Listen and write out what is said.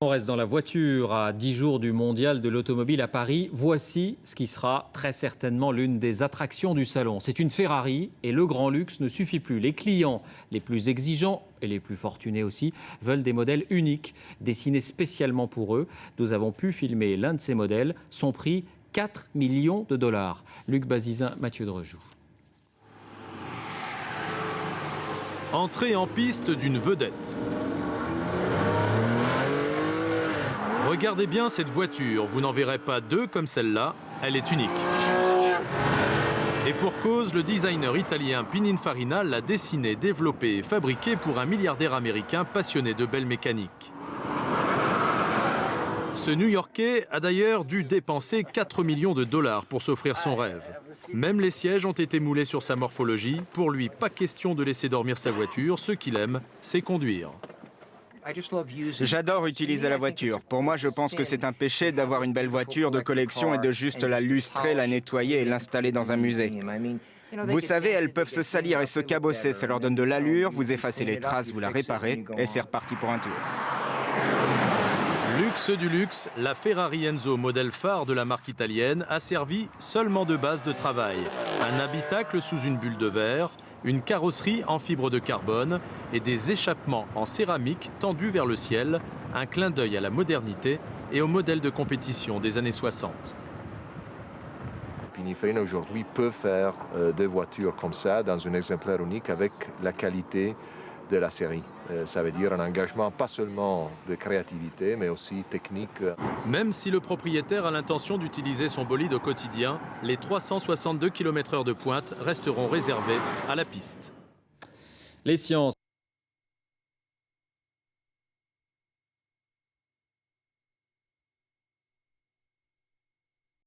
On reste dans la voiture à 10 jours du mondial de l'automobile à Paris. Voici ce qui sera très certainement l'une des attractions du salon. C'est une Ferrari et le grand luxe ne suffit plus. Les clients les plus exigeants et les plus fortunés aussi veulent des modèles uniques, dessinés spécialement pour eux. Nous avons pu filmer l'un de ces modèles. Son prix, 4 millions de dollars. Luc Bazizin, Mathieu Drejoux. Entrée en piste d'une vedette. Regardez bien cette voiture, vous n'en verrez pas deux comme celle-là, elle est unique. Et pour cause, le designer italien Pininfarina l'a dessinée, développée et fabriquée pour un milliardaire américain passionné de belle mécanique. Ce New-Yorkais a d'ailleurs dû dépenser 4 millions de dollars pour s'offrir son rêve. Même les sièges ont été moulés sur sa morphologie. Pour lui, pas question de laisser dormir sa voiture, ce qu'il aime, c'est conduire. J'adore utiliser la voiture. Pour moi, je pense que c'est un péché d'avoir une belle voiture de collection et de juste la lustrer, la nettoyer et l'installer dans un musée. Vous savez, elles peuvent se salir et se cabosser. Ça leur donne de l'allure, vous effacez les traces, vous la réparez et c'est reparti pour un tour. Luxe du luxe, la Ferrari Enzo, modèle phare de la marque italienne, a servi seulement de base de travail. Un habitacle sous une bulle de verre, une carrosserie en fibre de carbone et des échappements en céramique tendus vers le ciel, un clin d'œil à la modernité et au modèle de compétition des années 60. Pininfarina aujourd'hui peut faire des voitures comme ça dans un exemplaire unique avec la qualité de la série. Ça veut dire un engagement pas seulement de créativité mais aussi technique. Même si le propriétaire a l'intention d'utiliser son bolide au quotidien, les 362 km/h de pointe resteront réservés à la piste. Les sciences.